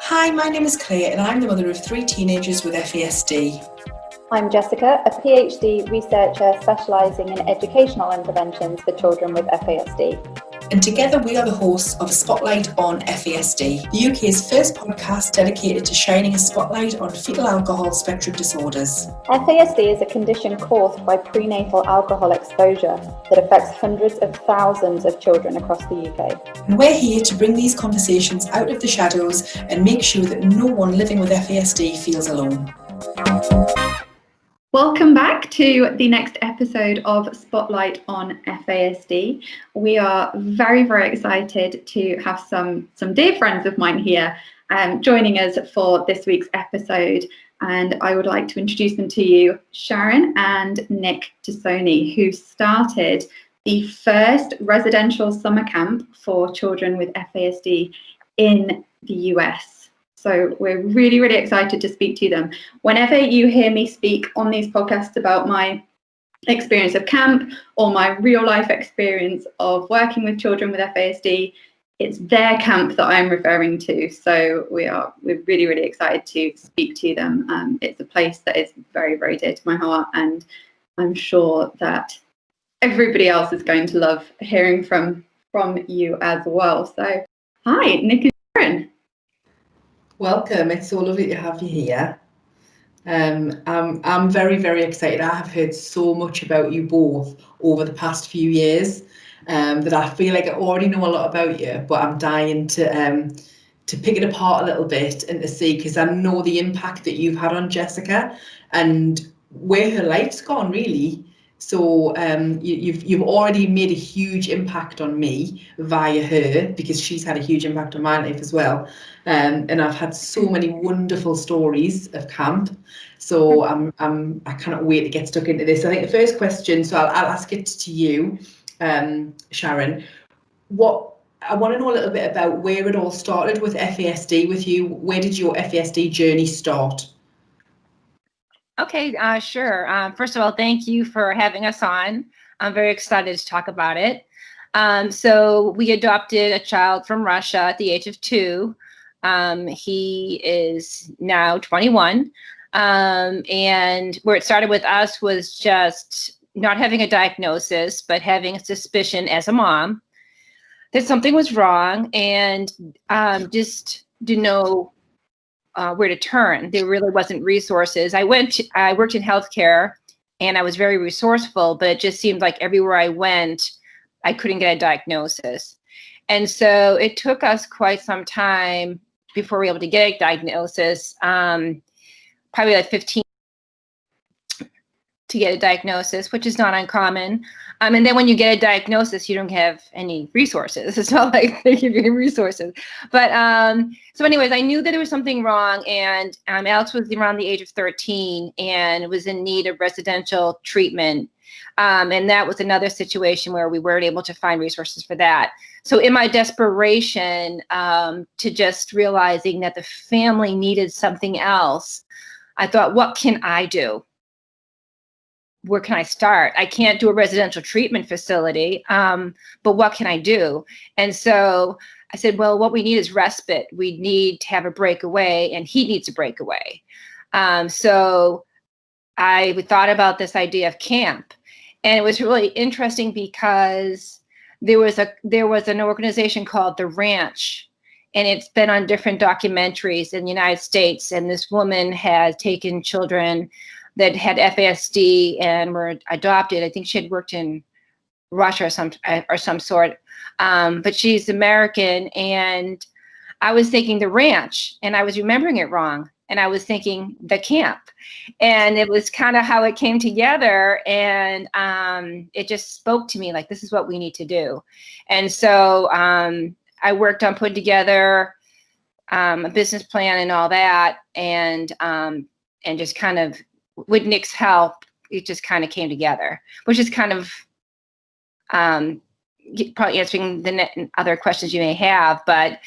Hi, my name is Claire and I'm the mother of 3 teenagers with FASD. I'm Jessica, a PhD researcher specialising in educational interventions for children with FASD. And together we are the hosts of Spotlight on FASD, the UK's first podcast dedicated to shining a spotlight on fetal alcohol spectrum disorders. FASD is a condition caused by prenatal alcohol exposure that affects hundreds of thousands of children across the UK. And we're here to bring these conversations out of the shadows and make sure that no one living with FASD feels alone. Welcome back to the next episode of Spotlight on FASD. We are very, very excited to have some dear friends of mine here joining us for this week's episode. And I would like to introduce them to you, Sharon and Nick Tassone, who started the first residential summer camp for children with FASD in the US. So we're really, really excited to speak to them. Whenever you hear me speak on these podcasts about my experience of camp or my real life experience of working with children with FASD, it's their camp that I'm referring to. So we're really, really excited to speak to them. It's a place that is very, very dear to my heart, and I'm sure that everybody else is going to love hearing from you as well. So hi, Nick and Sharon. Welcome. It's so lovely to have you here. I'm very, very excited. I have heard so much about you both over the past few years that I feel like I already know a lot about you, but I'm dying to pick it apart a little bit and to see, because I know the impact that you've had on Jessica and where her life's gone, really. So you've already made a huge impact on me via her, because she's had a huge impact on my life as well. And I've had so many wonderful stories of camp. So I cannot wait to get stuck into this. I think the first question, so I'll ask it to you, Sharon. I want to know a little bit about where it all started with FASD with you. Where did your FASD journey start? Okay, sure. First of all, thank you for having us on. I'm very excited to talk about it. So we adopted a child from Russia at the age of 2. He is now 21. And where it started with us was just not having a diagnosis, but having a suspicion as a mom that something was wrong, and just didn't know where to turn. There really wasn't resources. I worked in healthcare and I was very resourceful, but it just seemed like everywhere I went, I couldn't get a diagnosis. And so it took us quite some time before we were able to get a diagnosis, probably like 15 to get a diagnosis, which is not uncommon. And then when you get a diagnosis, you don't have any resources. It's not like they give you any resources. But so anyways, I knew that there was something wrong, and Alex was around the age of 13 and was in need of residential treatment. And that was another situation where we weren't able to find resources for that. So in my desperation to just realizing that the family needed something else, I thought, what can I do? Where can I start? I can't do a residential treatment facility, but what can I do? And so I said, well, what we need is respite. We need to have a breakaway, and he needs a breakaway. So I thought about this idea of camp, and it was really interesting because there was an organization called The Ranch, and it's been on different documentaries in the United States. And this woman has taken children that had FASD and were adopted. I think she had worked in Russia or some sort, but she's American. And I was thinking The Ranch, and I was remembering it wrong. And I was thinking the camp, and it was kind of how it came together. And it just spoke to me like, this is what we need to do. And so I worked on putting together a business plan and all that, and just kind of, with Nick's help, it just kind of came together, which is kind of probably answering the other questions you may have. But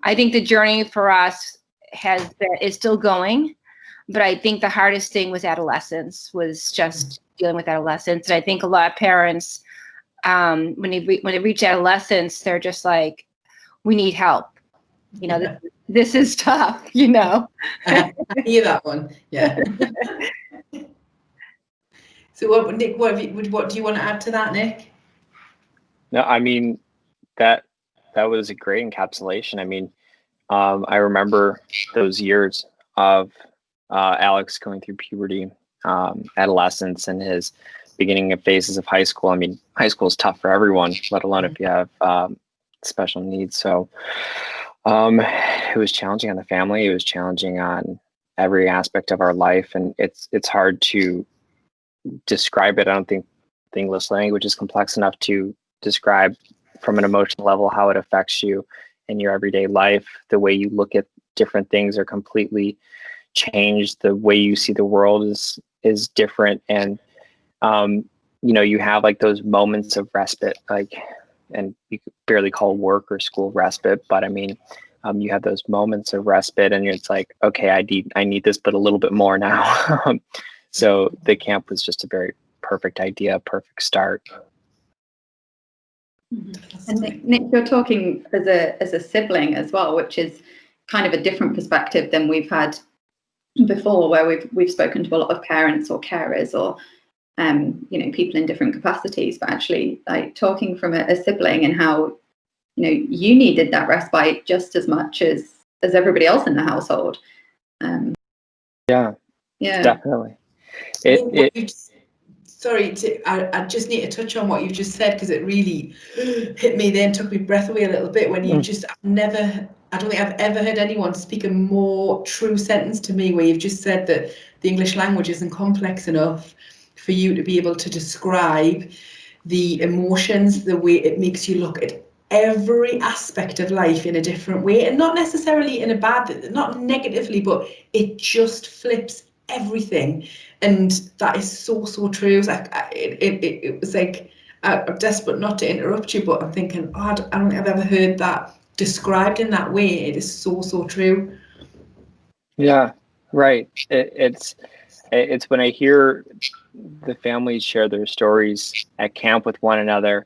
I think the journey for us is still going. But I think the hardest thing was adolescence, was just dealing with adolescence. And I think a lot of parents, when they reach adolescence, they're just like, we need help. You know, this is tough, you know. I hear that one. Yeah. So, Nick, what do you want to add to that, Nick? No, I mean, that was a great encapsulation. I mean, I remember those years of Alex going through puberty, adolescence, and his beginning of phases of high school. I mean, high school is tough for everyone, let alone if you have special needs. So it was challenging on the family. It was challenging on every aspect of our life, and it's hard to describe it. I don't think the English language is complex enough to describe from an emotional level how it affects you in your everyday life. The way you look at different things are completely changed. The way you see the world is different, and you know, you have like those moments of respite, like, and you could barely call work or school respite, but I mean, you have those moments of respite, and it's like, okay, I need this, but a little bit more now. So the camp was just a very perfect idea, perfect start. And Nick, you're talking as a sibling as well, which is kind of a different perspective than we've had before, where we've spoken to a lot of parents or carers or you know, people in different capacities, but actually like talking from a sibling and how, you know, you needed that respite just as much as everybody else in the household. Yeah, Definitely. I just need to touch on what you've just said, because it really hit me then, took my breath away a little bit when you I don't think I've ever heard anyone speak a more true sentence to me, where you've just said that the English language isn't complex enough for you to be able to describe the emotions, the way it makes you look at every aspect of life in a different way, and not necessarily in a bad, not negatively, but it just flips everything. And that is so true. It was like it was like, I'm desperate not to interrupt you, but I'm thinking, oh, I don't think I've ever heard that described in that way. It is so true. Yeah, right. It's when I hear the families share their stories at camp with one another.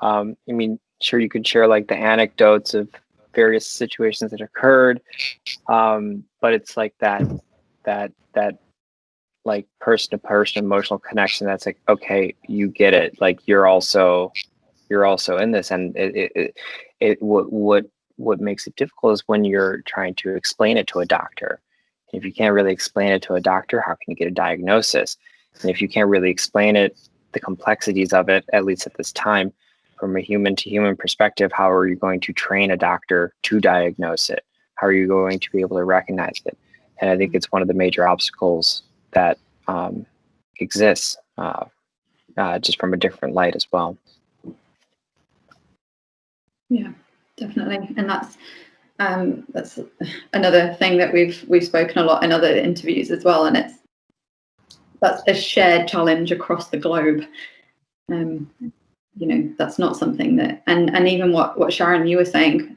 I mean, sure, you could share like the anecdotes of various situations that occurred, but it's like that like person to person emotional connection. That's like, okay, you get it. Like you're also in this, and what makes it difficult is when you're trying to explain it to a doctor. If you can't really explain it to a doctor, how can you get a diagnosis? And if you can't really explain it, the complexities of it, at least at this time, from a human to human perspective, how are you going to train a doctor to diagnose it? How are you going to be able to recognize it? And I think it's one of the major obstacles that exists, just from a different light as well. Yeah, definitely. And that's another thing that we've spoken a lot in other interviews as well, and that's a shared challenge across the globe. You know, that's not something that, and even what Sharon, you were saying,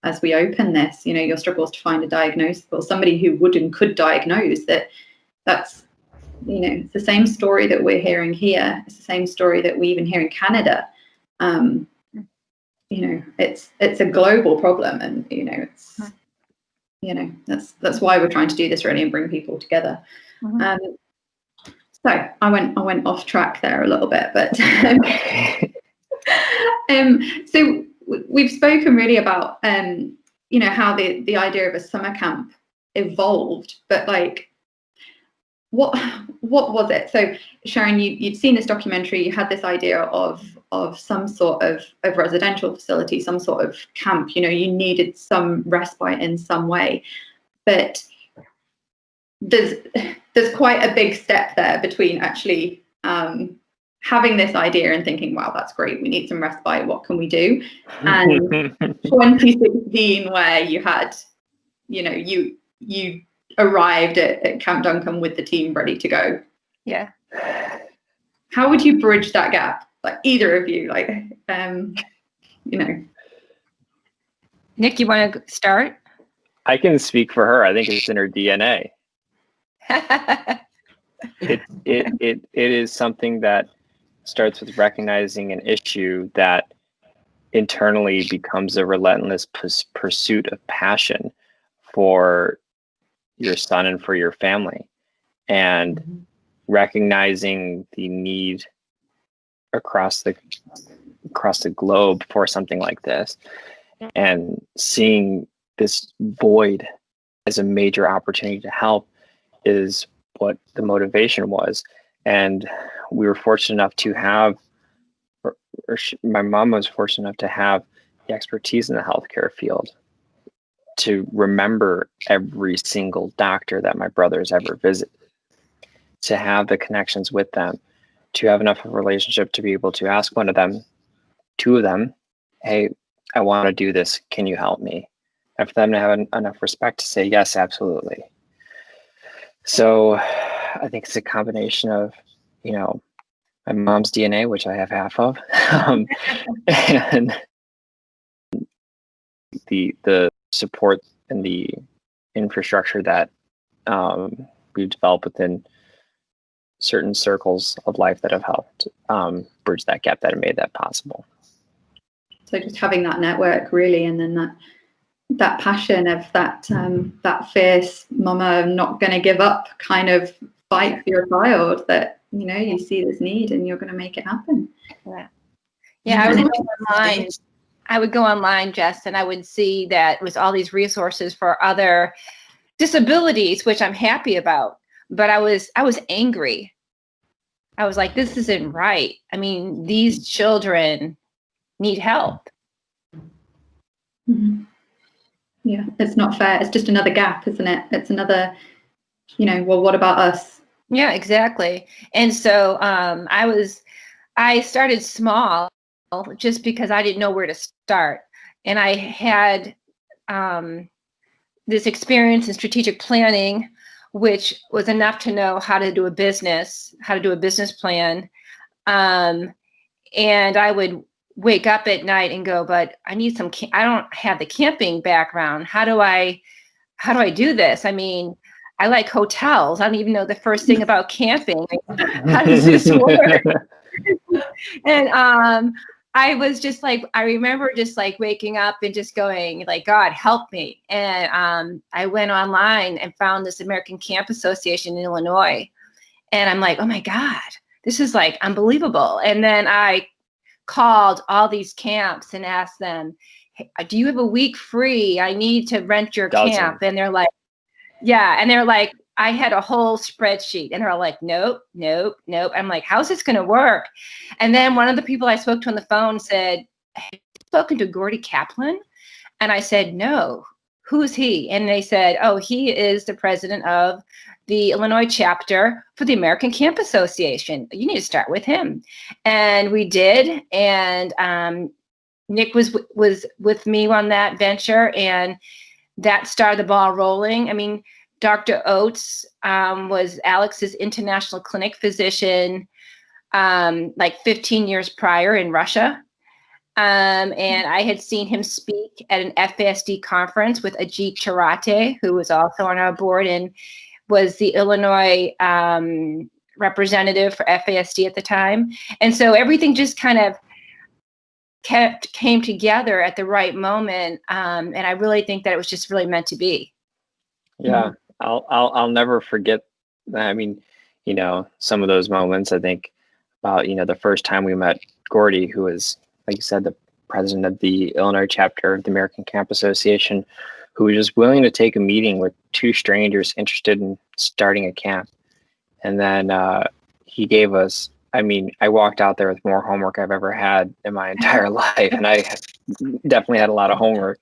as we open this, you know, your struggles to find a diagnosis or somebody who would and could diagnose that's, you know, it's the same story that we're hearing here. It's the same story that we even hear in Canada. You know, it's a global problem, and you know, it's, you know, that's why we're trying to do this really and bring people together. So I went off track there a little bit, but so we've spoken really about you know, how the idea of a summer camp evolved, but like what was it? So Sharon, you'd seen this documentary, you had this idea of some sort of residential facility, some sort of camp, you know, you needed some respite in some way, but there's quite a big step there between actually having this idea and thinking, wow, that's great, we need some respite, what can we do? And 2016, where you had, you know, you arrived at Camp Duncan with the team ready to go. Yeah. How would you bridge that gap? Like either of you, like, you know. Nick, you want to start? I can speak for her. I think it's in her DNA. It is something that starts with recognizing an issue that internally becomes a relentless pursuit of passion for your son and for your family, and recognizing the need across the globe for something like this, and seeing this void as a major opportunity to help is what the motivation was. And we were fortunate enough to have, my mom was fortunate enough to have the expertise in the healthcare field to remember every single doctor that my brothers ever visited, to have the connections with them, to have enough of a relationship to be able to ask two of them, hey, I want to do this, can you help me? And for them to have enough respect to say, yes, absolutely. So I think it's a combination of, my mom's DNA, which I have half of, and the support and the infrastructure that we've developed within certain circles of life that have helped bridge that gap, that have made that possible. So just having that network, really, and then that passion of that fierce mama, I'm not going to give up kind of fight for your child, that you see this need and you're going to make it happen. Yeah. I would go online, Jess, and I would see that it was all these resources for other disabilities, which I'm happy about, but I was angry. I was like, this isn't right. I mean, these children need help. Mm-hmm. Yeah, it's not fair. It's just another gap, isn't it? It's another, well, what about us? Yeah, exactly. And so I started small just because I didn't know where to start. And I had this experience in strategic planning, which was enough to know how to do a business plan. And I would wake up at night and go, but I need I don't have the camping background. How do I do this? I mean, I like hotels. I don't even know the first thing about camping. How does this work? And I was just like, I remember just like waking up and just going like, God, help me. And I went online and found this American Camp Association in Illinois. And I'm like, oh my God, this is like unbelievable. And then I called all these camps and asked them, hey, do you have a week free? I need to rent your camp. And they're like, yeah. And they're like, I had a whole spreadsheet, and they're like, nope. I'm like, how's this going to work? And then one of the people I spoke to on the phone said, have you spoken to Gordy Kaplan? And I said, no, who's he? And they said, oh, he is the president of the Illinois chapter for the American Camp Association. You need to start with him. And we did. And Nick was with me on that venture, and that started the ball rolling. I mean, Dr. Oates was Alex's international clinic physician like 15 years prior in Russia. And I had seen him speak at an FASD conference with Ajit Charate, who was also on our board and was the Illinois representative for FASD at the time. And so everything just kind of came together at the right moment. And I really think that it was just really meant to be. Yeah. I'll never forget. I mean, some of those moments. I think about the first time we met Gordy, who was, like you said, the president of the Illinois chapter of the American Camp Association, who was just willing to take a meeting with two strangers interested in starting a camp. And then he gave us. I mean, I walked out there with more homework I've ever had in my entire life, and I definitely had a lot of homework,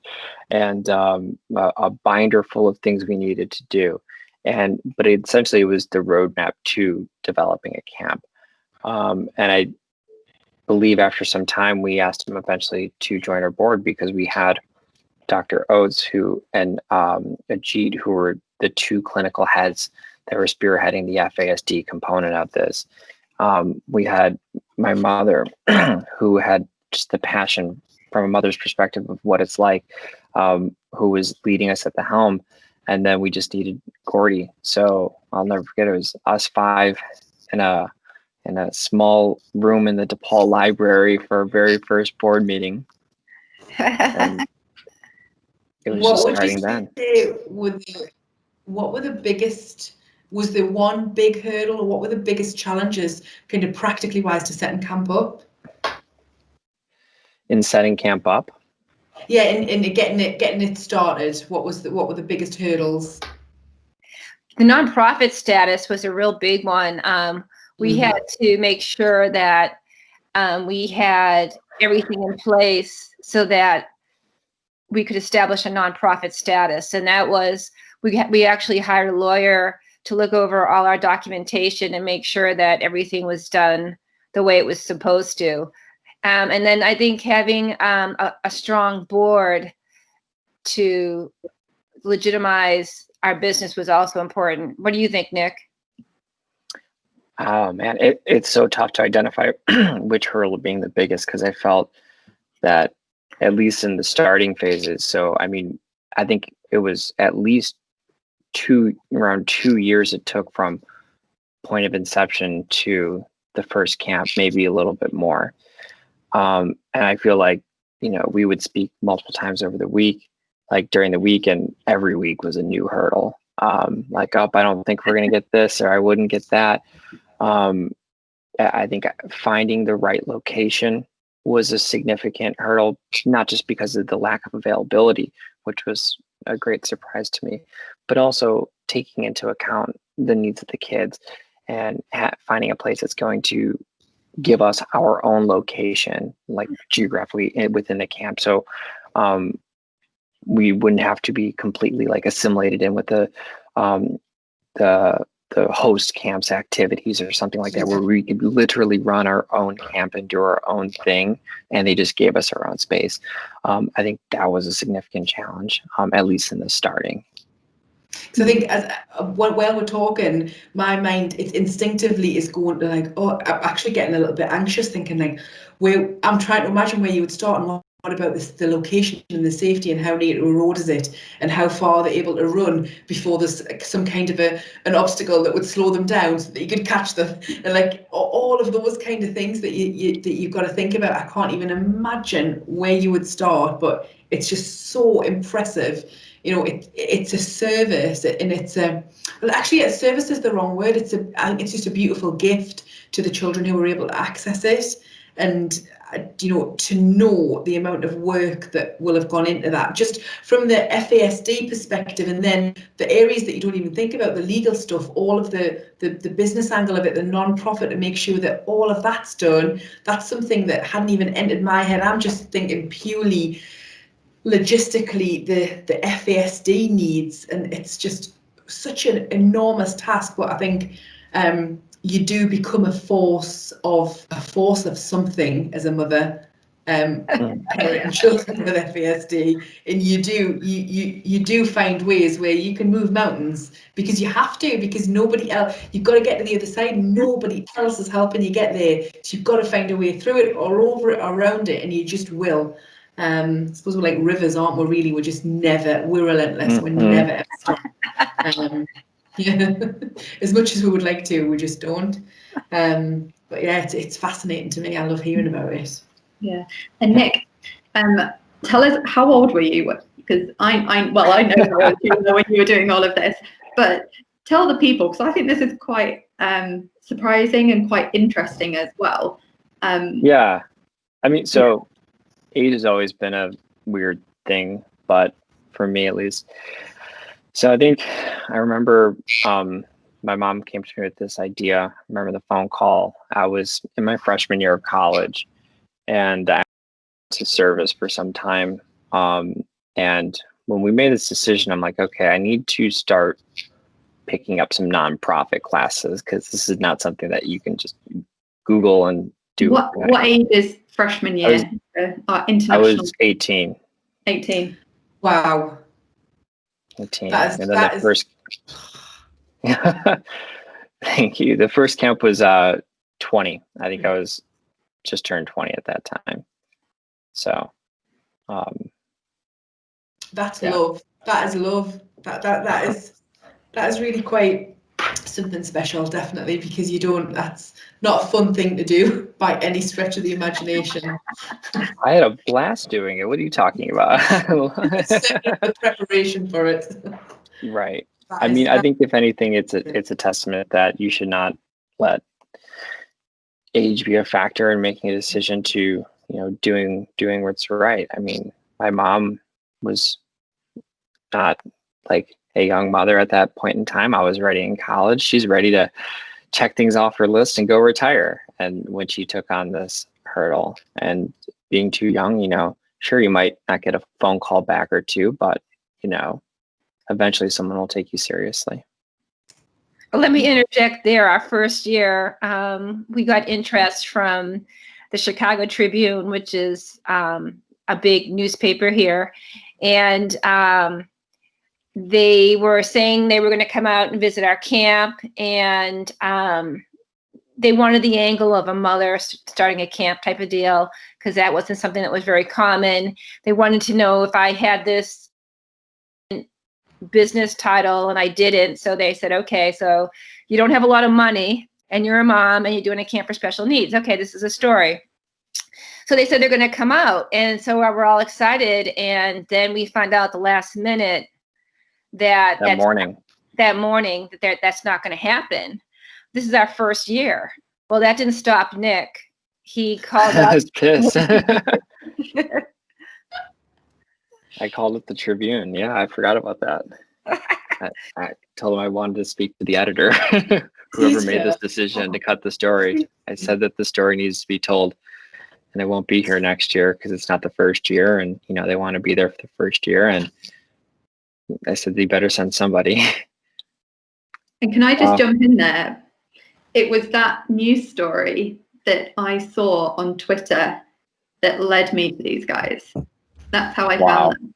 and a binder full of things we needed to do. But essentially it was the roadmap to developing a camp. And I believe after some time, we asked him eventually to join our board, because we had Dr. Oates and Ajit, who were the two clinical heads that were spearheading the FASD component of this. We had my mother, who had just the passion from a mother's perspective of what it's like, who was leading us at the helm. And then we just needed Gordy. So I'll never forget, it was us five in a small room in the DePaul library for our very first board meeting. And it was What just would you starting then. say what were the biggest, was there one big hurdle, or what were the biggest challenges kind of practically wise to setting camp up? In setting camp up? Yeah, in getting it started, what were the biggest hurdles? The nonprofit status was a real big one. We had to make sure that we had everything in place so that we could establish a nonprofit status. And that was, we actually hired a lawyer to look over all our documentation and make sure that everything was done the way it was supposed to. And then I think having a strong board to legitimize our business was also important. What do you think, Nick? Oh man, it's so tough to identify which hurdle being the biggest, because I felt that at least in the starting phases. So I mean, I think it was at least around 2 years it took from point of inception to the first camp, maybe a little bit more. And I feel like, we would speak multiple times over the week, like during the week, and every week was a new hurdle. Like, oh, I don't think we're going to get this, or I wouldn't get that. I think finding the right location was a significant hurdle, not just because of the lack of availability, which was a great surprise to me, but also taking into account the needs of the kids and finding a place that's going to give us our own location, like geographically within the camp. So we wouldn't have to be completely like assimilated in with the host camp's activities or something like that, where we could literally run our own camp and do our own thing, and they just gave us our own space. I think that was a significant challenge, at least in the starting. So I think while we're talking, my mind, it instinctively is going to like, oh, I'm actually getting a little bit anxious, thinking like, I'm trying to imagine where you would start, and what about the location and the safety, and how near a road is it, and how far they're able to run before there's some kind of an obstacle that would slow them down so that you could catch them, and like all of those kind of things that you've got to think about. I can't even imagine where you would start, but it's just so impressive. It's a service, and actually, a service is the wrong word. I think it's just a beautiful gift to the children who are able to access it, and to know the amount of work that will have gone into that, just from the FASD perspective, and then the areas that you don't even think about, the legal stuff, all of the business angle of it, the non-profit, to make sure that all of that's done. That's something that hadn't even entered my head. I'm just thinking purely logistically the FASD needs, and it's just such an enormous task. But I think you do become a force of something as a mother, parenting children with FASD, and you do find ways where you can move mountains, because you have to, because nobody else, you've got to get to the other side, nobody else is helping you get there, so you've got to find a way through it or over it or around it, and you just will. I suppose we're like rivers, aren't we? Really, we're relentless. We're never ever stop. Yeah. As much as we would like to, we just don't. But yeah, it's fascinating to me. I love hearing about it. Yeah. And Nick, tell us, how old were you? Because I know how old you were when you were doing all of this, but tell the people, because I think this is quite surprising and quite interesting as well. Yeah, I mean, so age has always been a weird thing, but for me at least. So I think I remember my mom came to me with this idea. I remember the phone call. I was in my freshman year of college, and I went to service for some time. And when we made this decision, I'm like, okay, I need to start picking up some nonprofit classes, because this is not something that you can just Google and do. What age is freshman year? International. I was 18. 18. Wow. 18. And then the first. Thank you. The first camp was 20. I think I was just turned 20 at that time. So. That's love. That is love. That is really quite something special, definitely, because that's not a fun thing to do by any stretch of the imagination. I had a blast doing it. What are you talking about? The preparation for it. Right. I mean, I think if anything, it's a testament that you should not let age be a factor in making a decision to, doing what's right. I mean, my mom was not like a young mother at that point in time. I was already in college. She's ready to check things off her list and go retire. And when she took on this hurdle and being too young, sure, you might not get a phone call back or two, but, eventually someone will take you seriously. Let me interject there. Our first year, we got interest from the Chicago Tribune, which is a big newspaper here. And they were saying they were going to come out and visit our camp. And they wanted the angle of a mother starting a camp type of deal, because that wasn't something that was very common. They wanted to know if I had this business title, and I didn't. So they said, okay, so you don't have a lot of money and you're a mom and you're doing a camp for special needs. Okay, this is a story. So they said they're going to come out. And so we're all excited. And then we find out at the last minute that morning that that's not going to happen. This is our first year. Well, that didn't stop Nick. He called up. I was pissed. I called it the Tribune. Yeah, I forgot about that. I told him I wanted to speak to the editor, whoever made this decision to cut the story. I said that the story needs to be told, and it won't be here next year because it's not the first year, and they want to be there for the first year. And I said they better send somebody. And can I just jump in there? It was that news story that I saw on Twitter that led me to these guys. That's how I found them.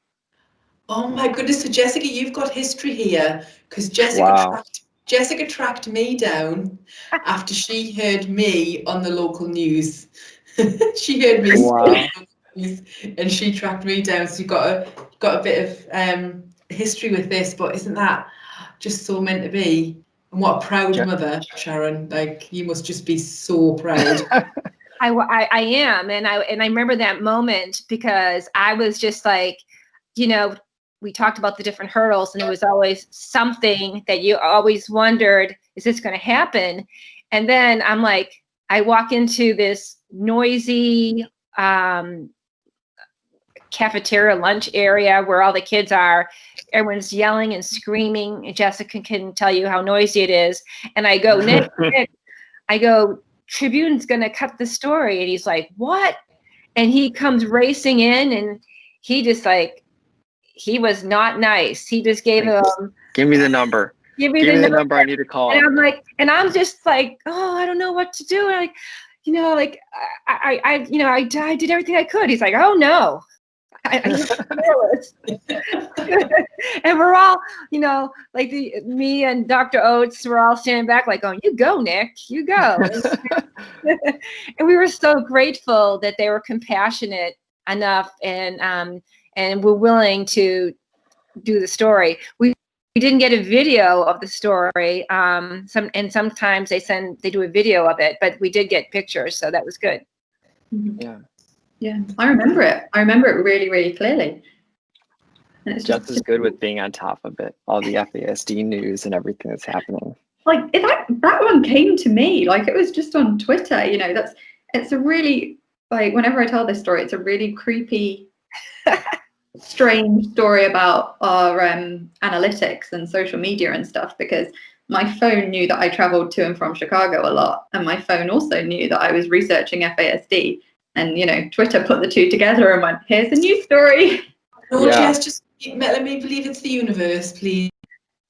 Oh my goodness. So Jessica, you've got history here, because Jessica tracked me down after she heard me on the local news. She heard me on the local news, and she tracked me down. So you've got a bit of history with this, but isn't that just so meant to be? And what a proud mother, Sharon. Like, you must just be so proud. I am, and I remember that moment, because I was just like, we talked about the different hurdles, and it was always something that you always wondered, is this going to happen? And then I'm like, I walk into this noisy cafeteria lunch area where all the kids are. Everyone's yelling and screaming. And Jessica can tell you how noisy it is. And I go, Nick, I go, Tribune's going to cut the story. And he's like, what? And he comes racing in, and he just he was not nice. He just gave him, give me the number. Give me the number I need to call. And I'm like, and I'm just like, oh, I don't know what to do. And I did everything I could. He's like, oh no. And we're all, me and Dr. Oates were all standing back like, going, you go, Nick, you go. And we were so grateful that they were compassionate enough and were willing to do the story. We didn't get a video of the story. Sometimes they do a video of it, but we did get pictures, so that was good. Yeah. Yeah, I remember it. I remember it really, really clearly. And it's just as good with being on top of it, all the FASD news and everything that's happening. Like that one came to me, like it was just on Twitter. It's a really, whenever I tell this story, it's a really creepy, strange story about our analytics and social media and stuff, because my phone knew that I traveled to and from Chicago a lot, and my phone also knew that I was researching FASD. And, Twitter put the two together and went, here's a news story. No, Jess, just let me believe it's the universe, please.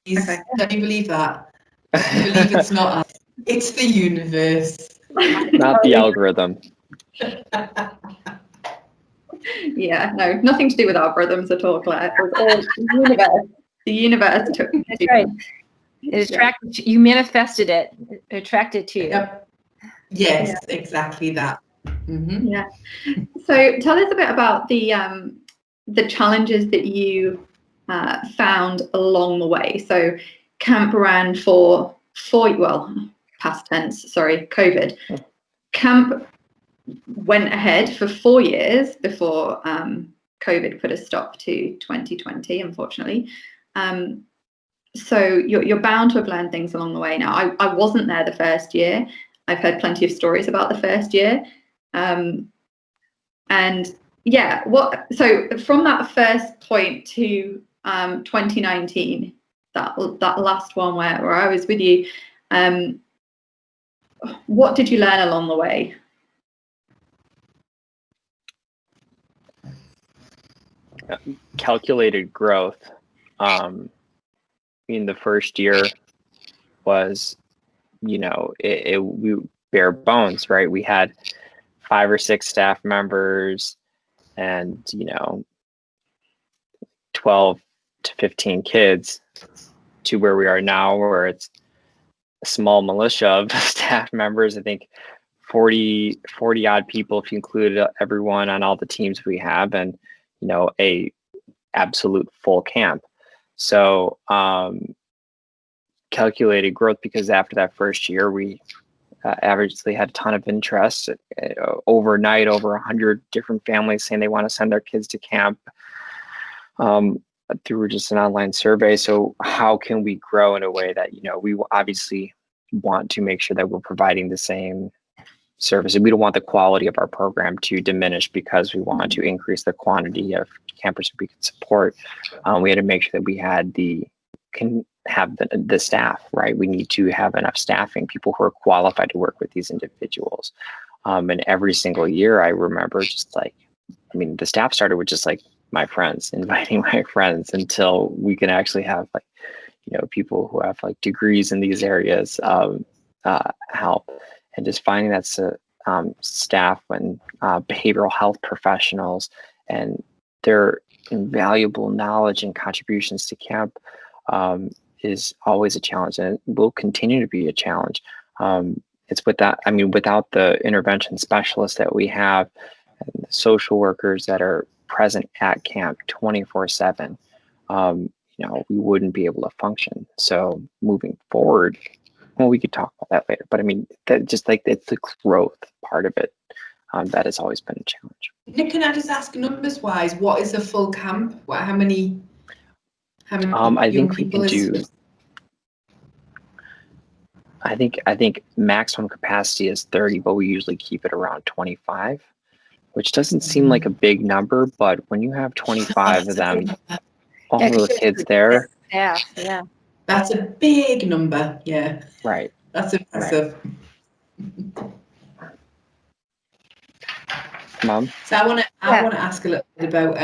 Okay. Let me believe that. I believe it's not us. It's the universe. Not the algorithm. Yeah, no, nothing to do with algorithms at all, Claire. It was all the universe. The universe took it. That's right. It attracted you. Manifested it. It attracted to you. Yep. Yes, exactly that. Mm-hmm. Yeah. So tell us a bit about the challenges that you found along the way. So camp ran for past tense, sorry, COVID. Camp went ahead for 4 years before COVID put a stop to 2020, unfortunately. So you're bound to have learned things along the way. Now, I wasn't there the first year. I've heard plenty of stories about the first year. And yeah, so from that first point to 2019, that last one where I was with you, what did you learn along the way? Calculated growth. In the first year was, we bare bones, right? We had 5 or 6 staff members and 12 to 15 kids, to where we are now, where it's a small militia of staff members. I think 40 odd people if you include everyone on all the teams we have, and a absolute full camp. So calculated growth, because after that first year, we averagely had a ton of interest. Overnight, over 100 different families saying they want to send their kids to camp through just an online survey. So how can we grow in a way that, we obviously want to make sure that we're providing the same service, and we don't want the quality of our program to diminish because we want to increase the quantity of campers we can support. We had to make sure that we had can have the staff, right? We need to have enough staffing, people who are qualified to work with these individuals. And every single year, I remember the staff started with just my friends, inviting my friends, until we can actually have people who have degrees in these areas help. And just finding that staff and behavioral health professionals and their invaluable knowledge and contributions to camp is always a challenge, and it will continue to be a challenge. It's without the intervention specialists that we have, and the social workers that are present at camp 24/7, we wouldn't be able to function. So moving forward, well, we could talk about that later, but it's the growth part of it that has always been a challenge. Nick, can I just ask, numbers wise, what is a full camp? How many I think we can do. I think maximum capacity is 30, but we usually keep it around 25, which doesn't seem like a big number, but when you have 25 of them, all those kids there. Yeah. That's a big number. Yeah. Right. That's impressive. Right. Mom? So I want to ask a little bit about.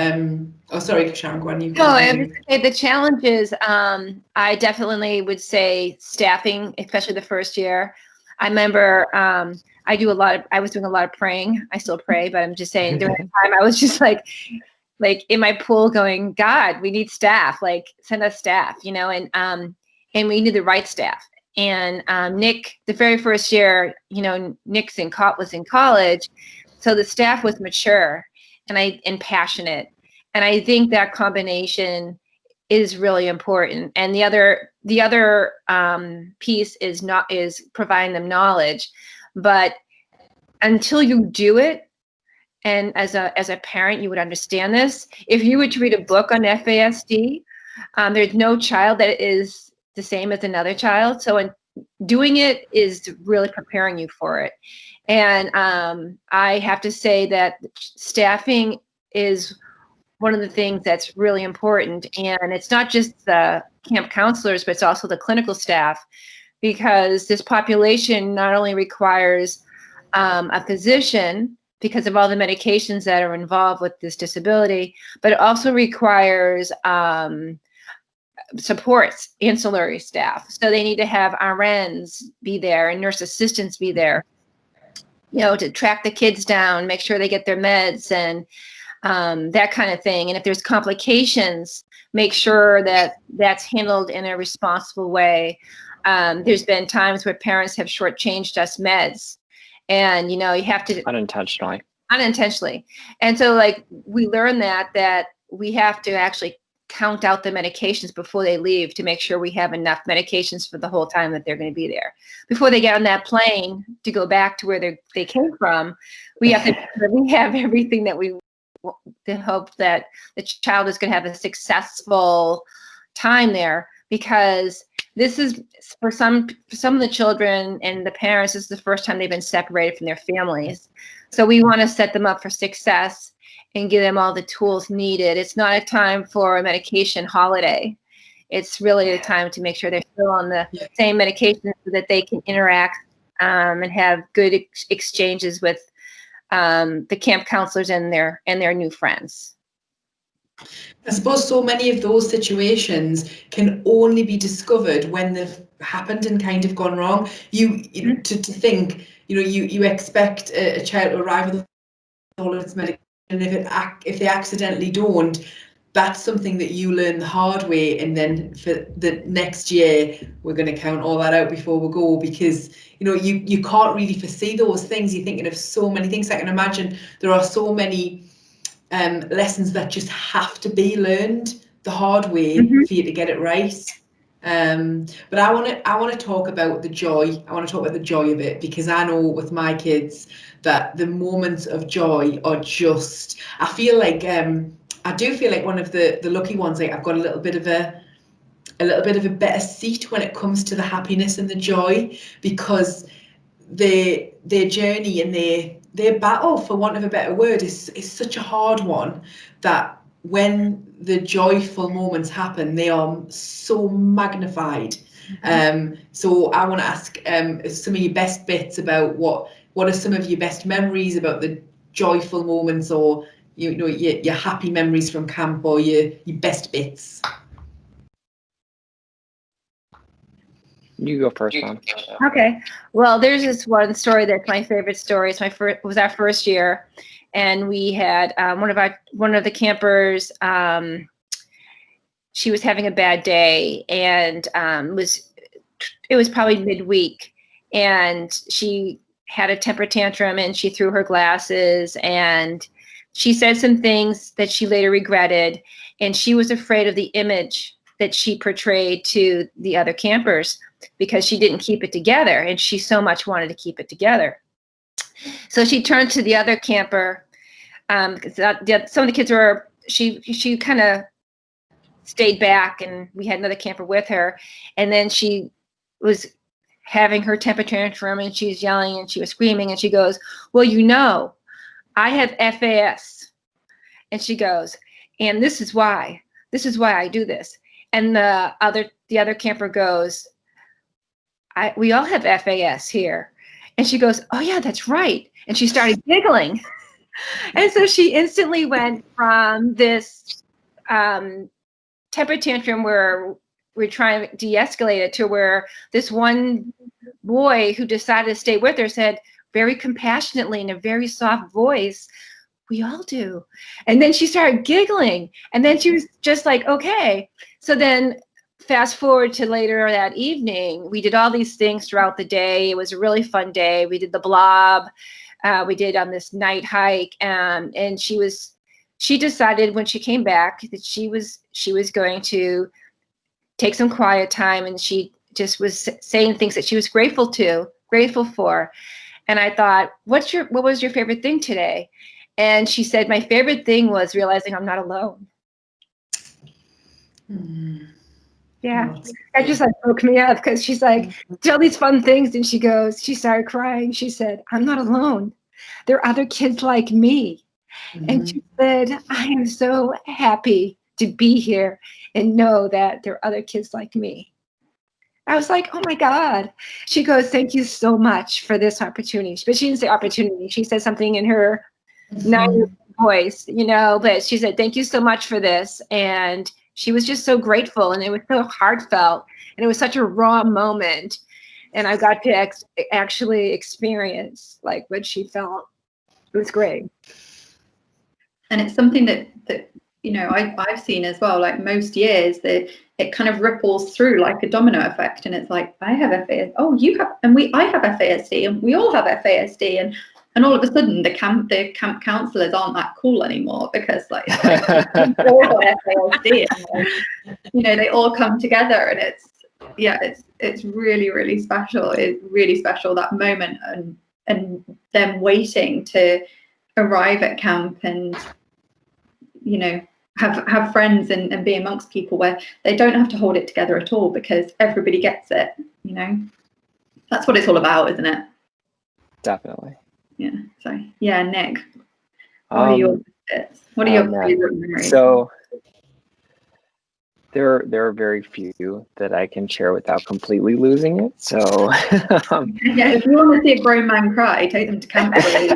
Sorry, Sharon, go on. The challenge is, I definitely would say staffing, especially the first year. I remember I was doing a lot of praying. I still pray, but I'm just saying during the time I was just like in my pool going, God, we need staff, send us staff, and we need the right staff. And Nick, the very first year, Nick was in college. So the staff was mature and passionate. And I think that combination is really important. And the other piece is providing them knowledge. But until you do it, and as a parent, you would understand this. If you were to read a book on FASD, there's no child that is the same as another child. So doing it is really preparing you for it. And I have to say that staffing is one of the things that's really important. And it's not just the camp counselors, but it's also the clinical staff, because this population not only requires a physician because of all the medications that are involved with this disability, but it also requires supports, ancillary staff. So they need to have RNs be there and nurse assistants be there, to track the kids down, make sure they get their meds and that kind of thing. And if there's complications, make sure that that's handled in a responsible way. There's been times where parents have shortchanged us meds, and you have to unintentionally. And so we learn that we have to actually count out the medications before they leave to make sure we have enough medications for the whole time that they're going to be there. Before they get on that plane to go back to where they came from, we have we have everything that we to hope that the child is going to have a successful time there, because this is for some of the children and the parents, this is the first time they've been separated from their families. So we want to set them up for success and give them all the tools needed. It's not a time for a medication holiday. It's really a time to make sure they're still on the same medication so that they can interact and have good exchanges with the camp counselors and their new friends. I suppose so many of those situations can only be discovered when they've happened and kind of gone wrong. You to think, you expect a child to arrive with all of its medication, and if they accidentally don't, that's something that you learn the hard way, and then for the next year we're going to count all that out before we go, because you can't really foresee those things. You're thinking of so many things. I can imagine there are so many lessons that just have to be learned the hard way for you to get it right. But I want to talk about the joy. I want to talk about the joy of it, because I know with my kids that the moments of joy are just, I do feel like one of the lucky ones. Like, I've got a little bit of a better seat when it comes to the happiness and the joy, because their journey and their battle, for want of a better word, is such a hard one, that when the joyful moments happen, they are so magnified. So I want to ask some of your best bits about what are some of your best memories about the joyful moments, or your happy memories from camp, or your best bits. You go first, Mom. Okay. Well, there's this one story that's my favorite story. It was our first year, and we had one of the campers. She was having a bad day, and it was probably midweek, and she had a temper tantrum, and she threw her glasses, and she said some things that she later regretted, and she was afraid of the image that she portrayed to the other campers, because she didn't keep it together, and she so much wanted to keep it together. So she turned to the other camper. Some of the kids were, she kind of stayed back, and we had another camper with her, and then she was having her temper tantrum, and she was yelling and she was screaming, and she goes, "Well, I have FAS." And she goes, "And this is why I do this." And the other camper goes, "We all have FAS here." And she goes, "Oh yeah, that's right." And she started giggling. And so she instantly went from this temper tantrum where we're trying to de-escalate it, to where this one boy who decided to stay with her said very compassionately in a very soft voice, "We all do." And then she started giggling, and then she was just like, okay. So then fast forward to later that evening, we did all these things throughout the day. It was a really fun day. We did the blob. We did on this night hike, and she decided when she came back that she was going to take some quiet time, and she just was saying things that she was grateful for. And I thought, what was your favorite thing today? And she said, "My favorite thing was realizing I'm not alone." Yeah, that just broke me up, because she's like, "Tell these fun things," and she started crying. She said, "I'm not alone. There are other kids like me." And she said, "I am so happy to be here and know that there are other kids like me." I was like, "Oh my God." She goes, "Thank you so much for this opportunity." But she didn't say opportunity. She said something in her 9-year-old voice, but she said, "Thank you so much for this." And she was just so grateful, and it was so heartfelt, and it was such a raw moment. And I got to actually experience like what she felt. It was great. And it's something that I've seen as well, like most years, that it kind of ripples through like a domino effect, and it's like, I have FASD, oh, you have, and I have FASD, and we all have FASD, and And all of a sudden, the camp counselors aren't that cool anymore, because like FASD, and, like, you know, they all come together, and it's really, really special. It's really special, that moment, and them waiting to arrive at camp and, you know, have friends and be amongst people where they don't have to hold it together at all, because everybody gets it. You know, that's what it's all about, isn't it? Definitely. Yeah. So yeah, Nick, what are your bits? What are your favorite memories? So there are very few that I can share without completely losing it. So yeah, if you want to see a grown man cry, take them to camp. That'll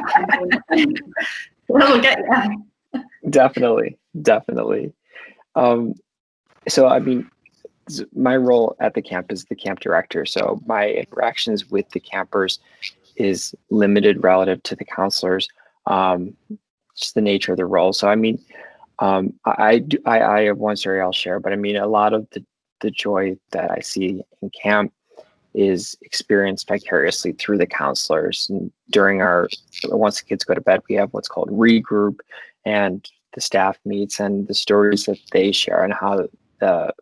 get you. Definitely. So I mean, my role at the camp is the camp director. So my interactions with the campers is limited relative to the counselors. Just the nature of the role. So I mean, I have one story I'll share, but I mean, a lot of the joy that I see in camp is experienced vicariously through the counselors. And during once the kids go to bed, we have what's called regroup, and the staff meets, and the stories that they share and how the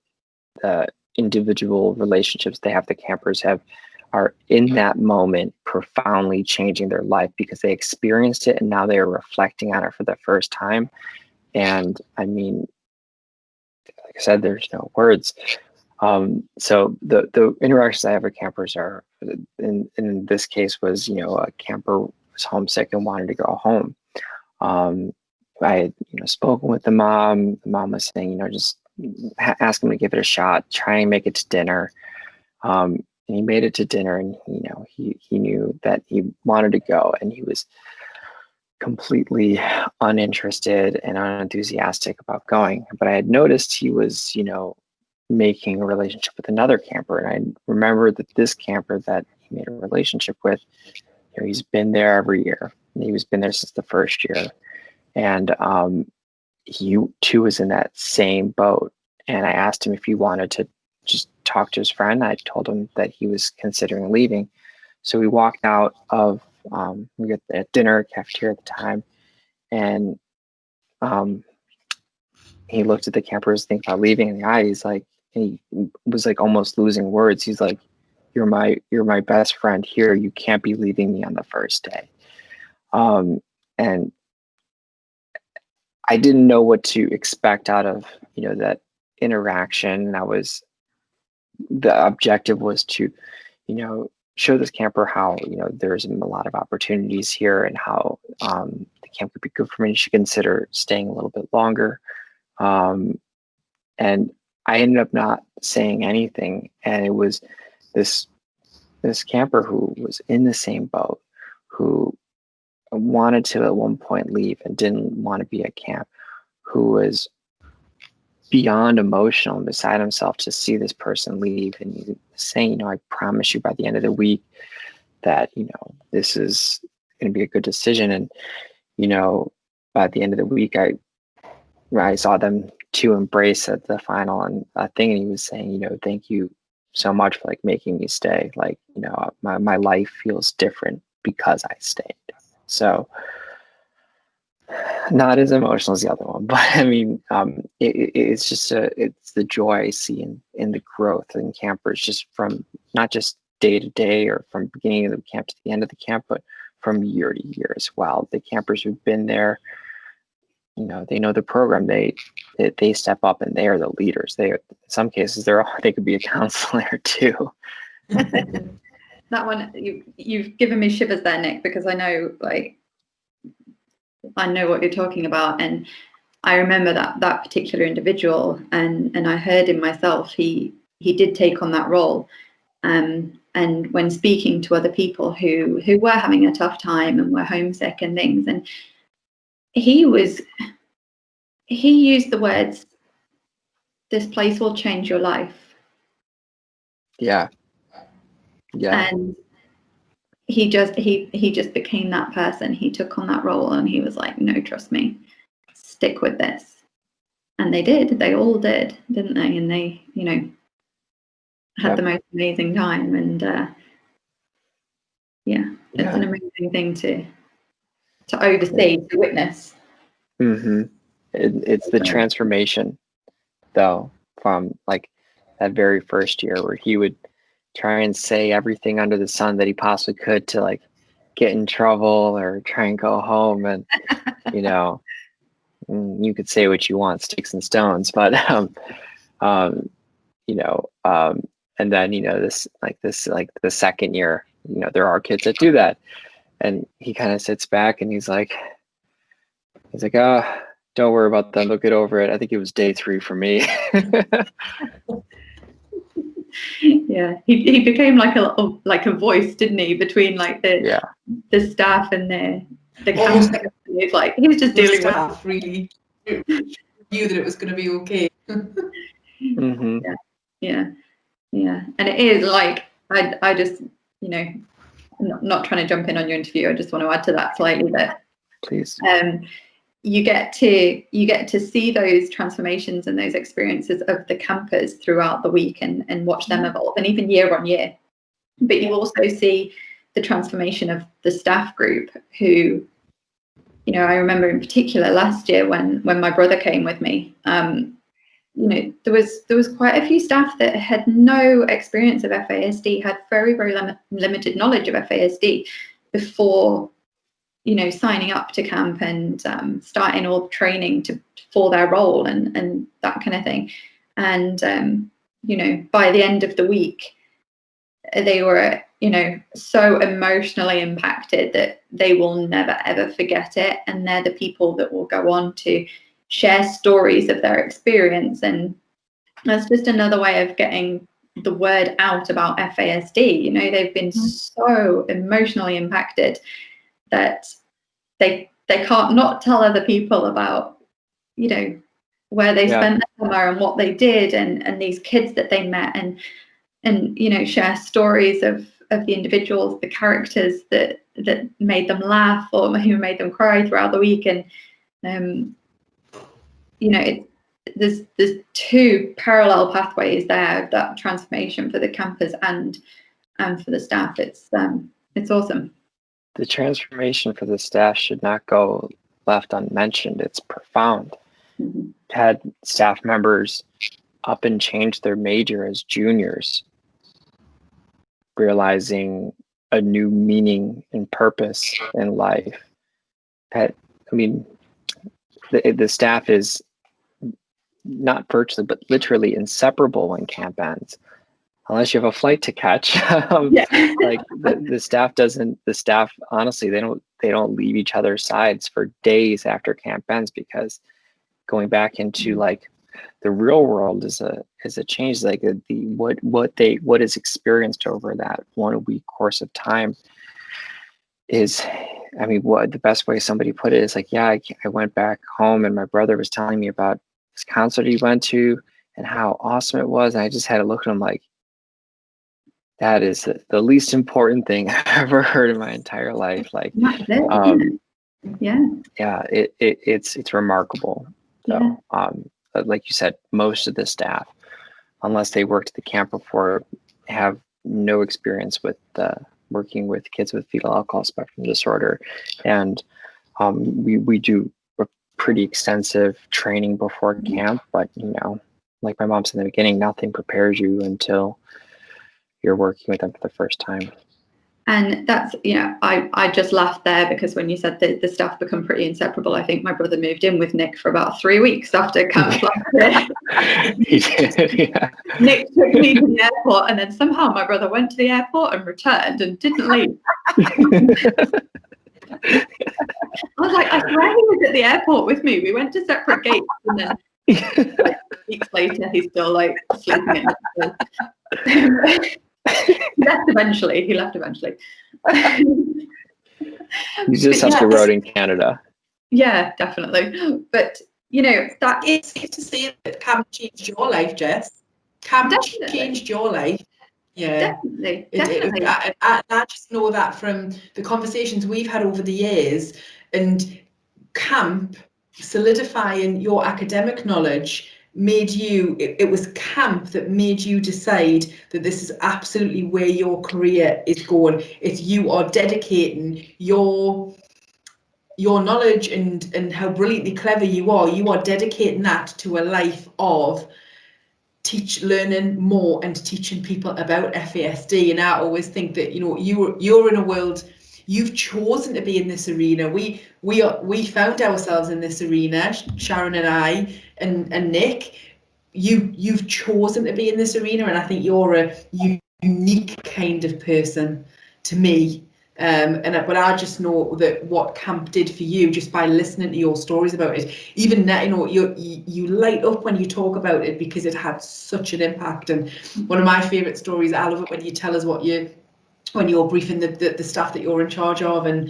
individual relationships they have, the campers have, are in that moment profoundly changing their life because they experienced it and now they are reflecting on it for the first time. And I mean, like I said, there's no words. So the interactions I have with campers are, in this case was, you know, a camper was homesick and wanted to go home. I had, you know, spoken with the mom. The mom was saying, you know, just ask him to give it a shot, try and make it to dinner. And he made it to dinner, and, you know, he knew that he wanted to go, and he was completely uninterested and unenthusiastic about going. But I had noticed he was, you know, making a relationship with another camper. And I remembered that this camper that he made a relationship with, you know, he's been there every year. And he was been there since the first year. And he too was in that same boat. And I asked him if he wanted to just talk to his friend. I told him that he was considering leaving. So we walked out of, we got at dinner, cafeteria at the time. And he looked at the campers, thinking about leaving in the eye. He's like, he was like almost losing words. He's like, you're my best friend here. You can't be leaving me on the first day. And I didn't know what to expect out of, you know, that interaction. The objective was to, you know, show this camper how, you know, there's a lot of opportunities here, and how the camp could be good for me. You should consider staying a little bit longer. And I ended up not saying anything. And it was this camper who was in the same boat, who wanted to at one point leave and didn't want to be at camp, who was beyond emotional and beside himself to see this person leave. And he was saying, you know, I promise you by the end of the week that, you know, this is going to be a good decision. And, you know, by the end of the week, I saw them two embrace at the final and thing. And he was saying, you know, thank you so much for like making me stay. Like, you know, my life feels different because I stayed. So not as emotional as the other one, but I mean, it's just it's the joy I see in the growth in campers, just from not just day to day or from beginning of the camp to the end of the camp, but from year to year as well. The campers who've been there, you know, they know the program. They step up and they are the leaders. They, in some cases, they could be a counselor too. That one, you've given me shivers there, Nick, because I know what you're talking about, and I remember that particular individual, and I heard in myself he did take on that role, and when speaking to other people who were having a tough time and were homesick and things, and he used the words, "This place will change your life." Yeah. And he just became that person. He took on that role, and he was like, no, trust me, stick with this. And they all did, didn't they? And they, you know, had the most amazing time. And it's an amazing thing to oversee, to witness. Mm-hmm. It's the transformation, though, from like that very first year where he would try and say everything under the sun that he possibly could to like get in trouble or try and go home, and you could say what you want, sticks and stones, but and then this the second year, there are kids that do that, and he kind of sits back and he's like, oh, don't worry about them, they'll get over it. I think it was day 3 for me. Yeah, he became like a voice, didn't he, between like the staff and the camp. It's like he's just dealing staff with really knew that it was going to be okay. Mm-hmm. Yeah, and it is like I just not trying to jump in on your interview. I just want to add to that slightly that please. You get to see those transformations and those experiences of the campers throughout the week and watch them evolve, and even year on year. But you also see the transformation of the staff group who, I remember in particular last year when my brother came with me, there was quite a few staff that had no experience of FASD, had very, very limited knowledge of FASD before signing up to camp and starting all the training for their role and that kind of thing. And by the end of the week, they were so emotionally impacted that they will never ever forget it, and they're the people that will go on to share stories of their experience. And that's just another way of getting the word out about FASD. They've been so emotionally impacted that they can't not tell other people about where they spent their summer and what they did, and these kids that they met, and share stories of the individuals, the characters that made them laugh or who made them cry throughout the week. And there's 2 parallel pathways there, that transformation for the campers and for the staff. It's awesome. The transformation for the staff should not go left unmentioned. It's profound. Mm-hmm. Had staff members up and change their major as juniors, realizing a new meaning and purpose in life. The staff is not virtually, but literally inseparable when camp ends. Unless you have a flight to catch, like the staff honestly, they don't leave each other's sides for days after camp ends, because going back into like the real world is a change. Like what is experienced over that 1 week course of time is, what the best way somebody put it is like, I went back home and my brother was telling me about this concert he went to and how awesome it was, and I just had to look at him like, that is the least important thing I've ever heard in my entire life. Like, it's remarkable. So, like you said, most of the staff, unless they worked at the camp before, have no experience with working with kids with fetal alcohol spectrum disorder, and we do a pretty extensive training before camp. But like my mom said in the beginning, nothing prepares you until you're working with them for the first time. And that's, I just laughed there because when you said that the staff become pretty inseparable, I think my brother moved in with Nick for about 3 weeks after camp last year. He did, yeah. Nick took me to the airport, and then somehow my brother went to the airport and returned and didn't leave. I was like, I swear he was at the airport with me. We went to separate gates, and then weeks later he's still like sleeping in the He left eventually. You just have the road in Canada. Yeah, definitely. But that it's safe to say that camp changed your life, Jess. Camp changed your life. Yeah, definitely. I just know that from the conversations we've had over the years, and camp solidifying your academic knowledge made you, it was camp that made you decide that this is absolutely where your career is going. It's you are dedicating your your knowledge and how brilliantly clever you are dedicating that to a life of learning more and teaching people about FASD. And I always think that, you know, you're in a world, you've chosen to be in this arena. We found ourselves in this arena, Sharon and I and Nick. You've chosen to be in this arena, and I think you're a unique kind of person to me. But I just know that what camp did for you, just by listening to your stories about it, even that, you know, you light up when you talk about it because it had such an impact. And one of my favourite stories, I love it when you tell us when you're briefing the staff that you're in charge of, and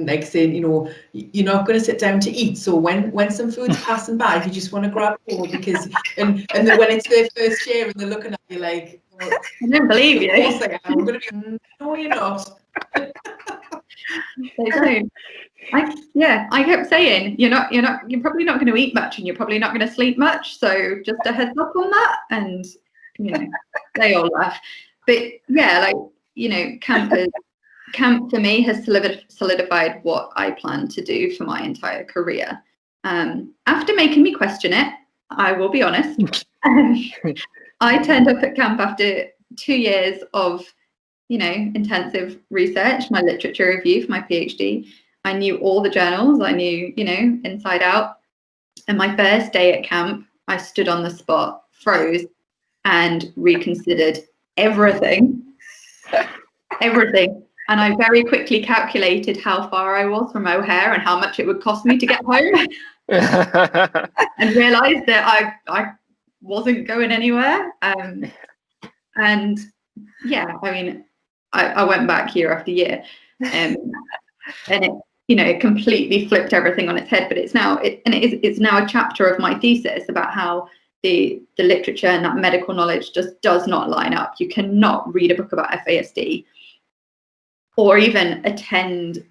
like saying, you know, you're not going to sit down to eat, so when some food's passing by, if you just want to grab a bowl, because and then when it's their first year and they're looking at you like, oh, I don't believe you. I'm going to be, no, you're not. They don't. I kept saying, you're probably not going to eat much, and you're probably not going to sleep much, so just a heads up on that. And, you know, they all laugh. But yeah, like, you know, camp for me has solidified what I plan to do for my entire career. After making me question it, I will be honest. I turned up at camp after 2 years of, you know, intensive research, my literature review for my PhD. I knew all the journals, I knew, you know, inside out. And my first day at camp, I stood on the spot, froze, and reconsidered everything. And I very quickly calculated how far I was from O'Hare and how much it would cost me to get home. And realised that I wasn't going anywhere. And yeah, I mean, I went back year after year, and it, you know, it completely flipped everything on its head. But it's now it's now a chapter of my thesis about how the literature and that medical knowledge just does not line up. You cannot read a book about FASD or even attend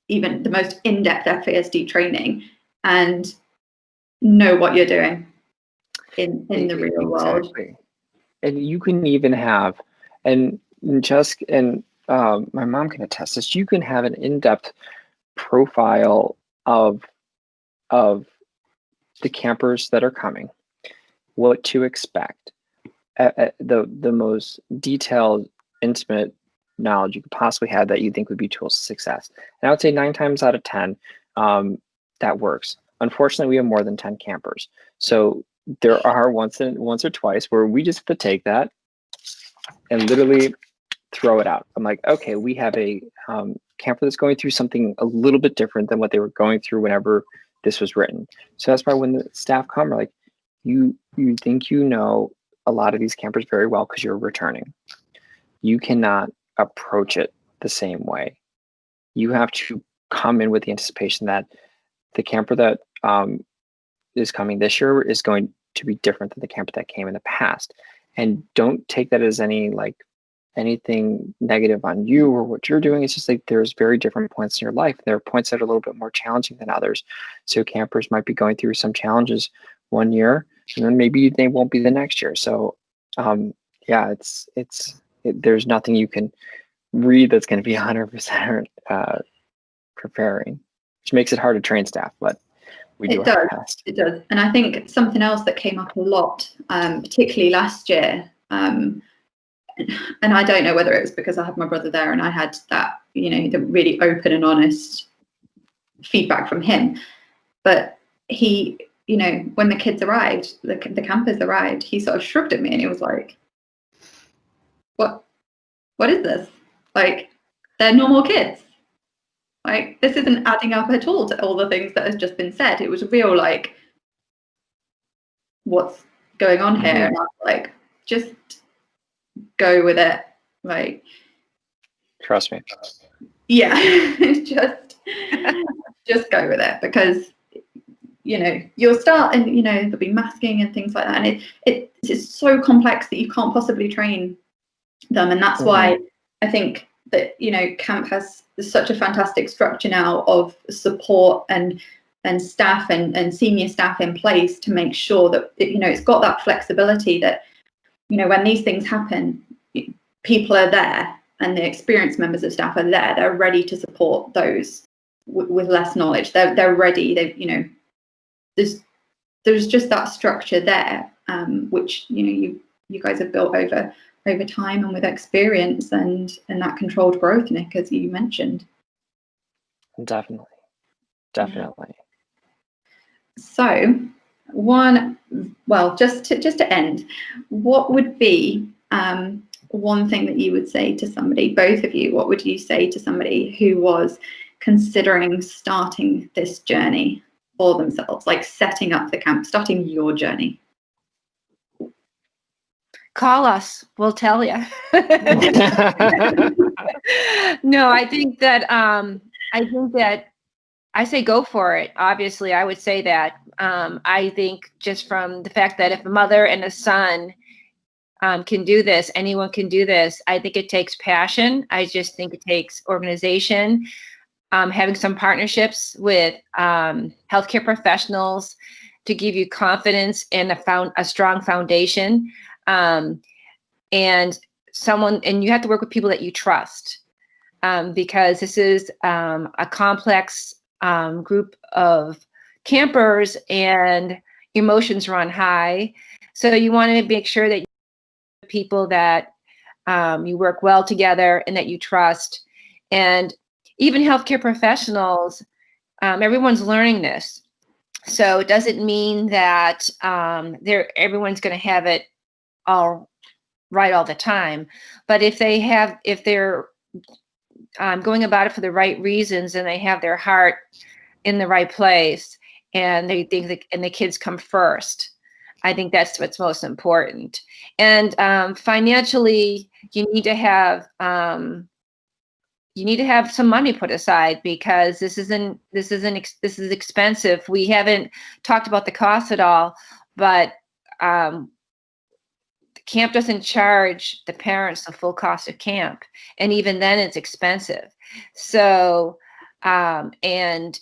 even the most in-depth FASD training and know what you're doing in the real world. And you can even have, and Jessica and my mom can attest this, you can have an in-depth profile of the campers that are coming, what to expect, the most detailed, intimate knowledge you could possibly have that you think would be tools to success. And I would say 9 times out of 10, that works. Unfortunately, we have more than 10 campers. So there are once or twice where we just have to take that and literally throw it out. I'm like, okay, we have a camper that's going through something a little bit different than what they were going through whenever this was written. So that's why when the staff come, we're like, you think you know a lot of these campers very well because you're returning. You cannot approach it the same way. You have to come in with the anticipation that the camper that is coming this year is going to be different than the camper that came in the past. And don't take that as anything negative on you or what you're doing. It's just like there's very different points in your life. There are points that are a little bit more challenging than others. So campers might be going through some challenges one year, and then maybe they won't be the next year. So yeah, there's nothing you can read that's going to be 100% preparing, which makes it hard to train staff, but we do our best. It does. And I think something else that came up a lot, particularly last year, and I don't know whether it was because I had my brother there and I had that, you know, the really open and honest feedback from him. But he, you know, when the kids arrived, the campers arrived, he sort of shrugged at me and he was like, what is this? Like, they're normal kids. Like, this isn't adding up at all to all the things that has just been said. It was a real, like, what's going on here? And I was like, just go with it. Like, trust me. Yeah, just go with it, because, you know, you'll start and, you know, there'll be masking and things like that. And it's so complex that you can't possibly train them. And that's why I think that, you know, camp has such a fantastic structure now of support and staff and senior staff in place to make sure that you know, it's got that flexibility that, you know, when these things happen, people are there and the experienced members of staff are there. They're ready to support those with less knowledge. They're ready. They, you know, there's just that structure there, which, you know, you guys have built over time and with experience and that controlled growth, Nick, as you mentioned. Definitely. Yeah. So just to end, what would be one thing that you would say to somebody, both of you, what would you say to somebody who was considering starting this journey for themselves, like setting up the camp, starting your journey? Call us, we'll tell you. No, I think that I say go for it. Obviously, I would say that. I think just from the fact that if a mother and a son can do this, anyone can do this. I think it takes passion. I just think it takes organization, having some partnerships with healthcare professionals to give you confidence and a strong foundation, and you have to work with people that you trust, because this is a complex group of campers and emotions run high. So you want to make sure that people that you work well together and that you trust. And even healthcare professionals, everyone's learning this. So it doesn't mean that everyone's going to have it all right all the time. But if they're going about it for the right reasons and they have their heart in the right place and they think that, and the kids come first, I think that's what's most important. And financially, you need to have some money put aside, because this is expensive. We haven't talked about the cost at all, but the camp doesn't charge the parents the full cost of camp, and even then it's expensive. So and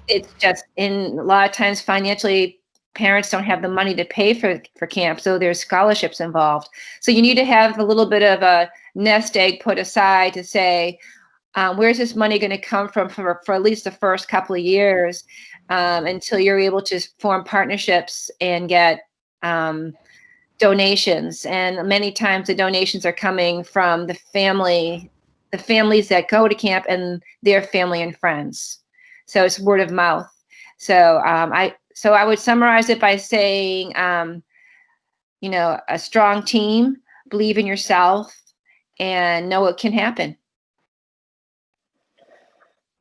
it's just, in a lot of times financially, parents don't have the money to pay for camp, so there's scholarships involved. So you need to have a little bit of a nest egg put aside to say, where's this money going to come from for at least the first couple of years, until you're able to form partnerships and get donations. And many times the donations are coming from the families that go to camp and their family and friends. So it's word of mouth. So I would summarize it by saying, a strong team, believe in yourself, and know it can happen.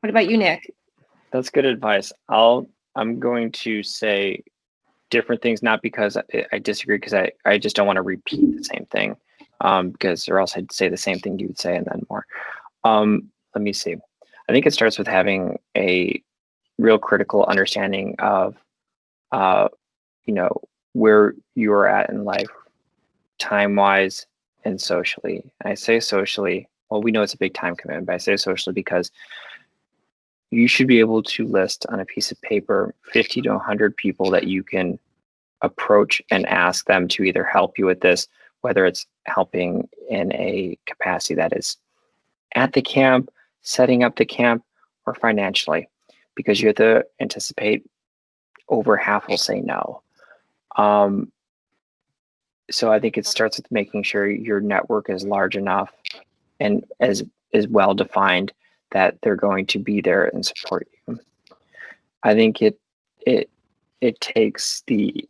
What about you, Nick? That's good advice. I'm going to say different things, not because I disagree, because I just don't want to repeat the same thing, because or else I'd say the same thing you would say and then more. Let me see. I think it starts with having a real critical understanding of, where you're at in life, time-wise and socially. And I say socially, well, we know it's a big time commitment, but I say socially because you should be able to list on a piece of paper 50 to 100 people that you can approach and ask them to either help you with this, whether it's helping in a capacity that is at the camp, setting up the camp, or financially, because you have to anticipate over half will say no. So I think it starts with making sure your network is large enough and as well defined that they're going to be there and support you. I think it takes the,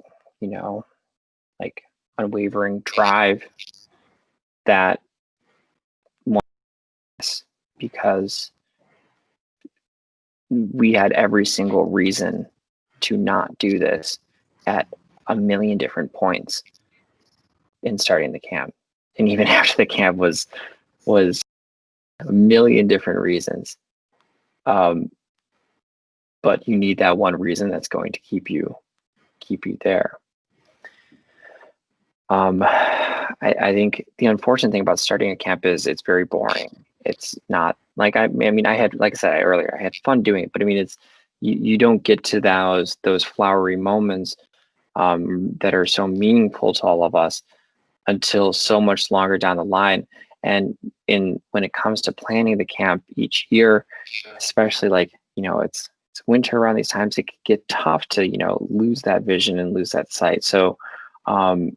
unwavering drive that one has, because we had every single reason to not do this at a million different points in starting the camp. And even after the camp was a million different reasons. But you need that one reason that's going to keep you there. I think the unfortunate thing about starting a camp is it's very boring. It's not like, I had, like I said earlier, I had fun doing it, but it's, you don't get to those flowery moments that are so meaningful to all of us until so much longer down the line. And when it comes to planning the camp each year, especially like, it's winter around these times, it can get tough to, lose that vision and lose that sight. So you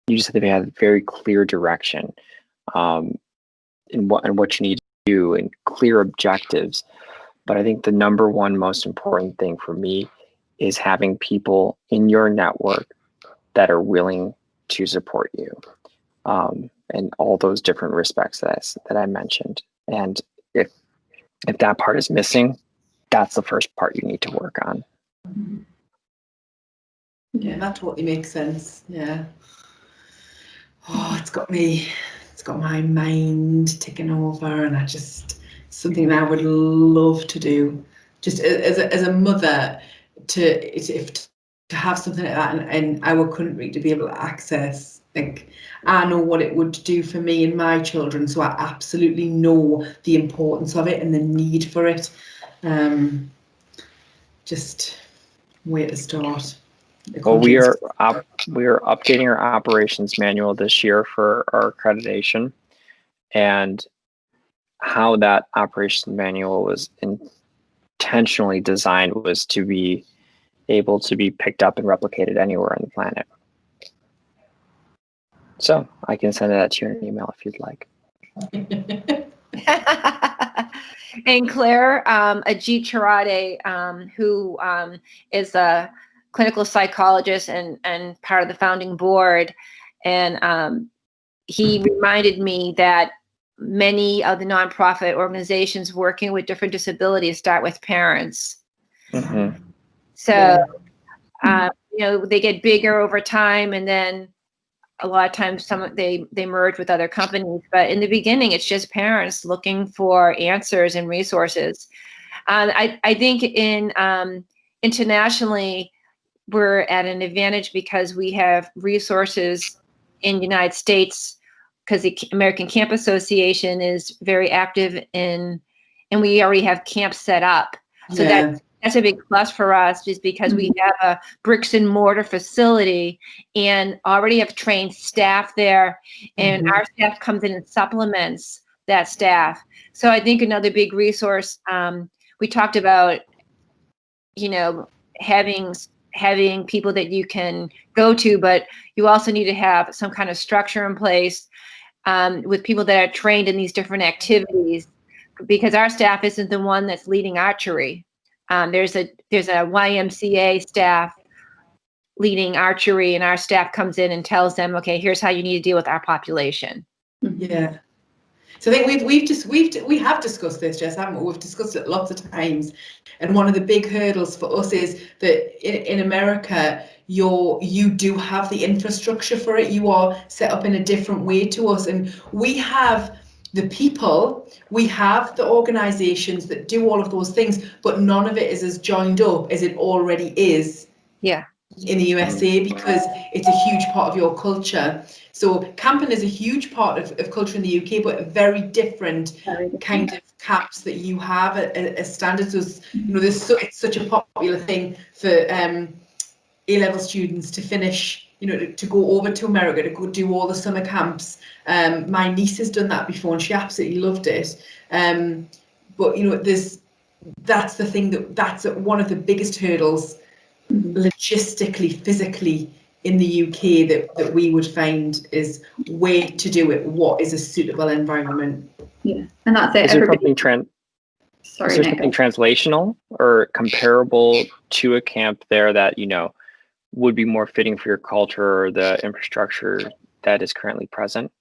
just have to have very clear direction in what you need to do and clear objectives. But I think the number one most important thing for me is having people in your network that are willing to support you in all those different respects that I mentioned. And if that part is missing, that's the first part you need to work on. Yeah, that totally makes sense. Yeah. Oh, it's got my mind ticking over, and something that I would love to do. Just as a mother, to have something like that in our country, to be able to access. Like, I know what it would do for me and my children, so I absolutely know the importance of it and the need for it. Just where to start. Well, we are updating our operations manual this year for our accreditation, and how that operations manual was intentionally designed was to be able to be picked up and replicated anywhere on the planet. So I can send that to you in an email if you'd like. And Claire, Ajit Charade, who is a clinical psychologist and part of the founding board, and he reminded me that many of the nonprofit organizations working with different disabilities start with parents. Mm-hmm. So, they get bigger over time, and then a lot of times they merge with other companies. But in the beginning, it's just parents looking for answers and resources. I think internationally, we're at an advantage because we have resources in the United States, because the American Camp Association is very active and we already have camps set up. So that's a big plus for us, just because we have a bricks and mortar facility and already have trained staff there, and our staff comes in and supplements that staff. So I think another big resource, we talked about, having people that you can go to, but you also need to have some kind of structure in place with people that are trained in these different activities, because our staff isn't the one that's leading archery. There's a YMCA staff leading archery, and our staff comes in and tells them, okay, here's how you need to deal with our population. Yeah. So I think we have discussed this, Jess, haven't we? We've discussed it lots of times, and one of the big hurdles for us is that in America, you do have the infrastructure for it. You are set up in a different way to us, and we have the people, we have the organizations that do all of those things, but none of it is as joined up as it already is. Yeah. In the USA, because it's a huge part of your culture. So camping is a huge part of culture in the UK, but very different kind of camps that you have as standards. So, it's such a popular thing for A-level students to finish, to go over to America, to go do all the summer camps. My niece has done that before and she absolutely loved it. But that's the thing, that's one of the biggest hurdles logistically, physically in the UK that we would find is way to do it. What is a suitable environment? Yeah, and that's it. Is there something translational or comparable to a camp there that would be more fitting for your culture or the infrastructure that is currently present?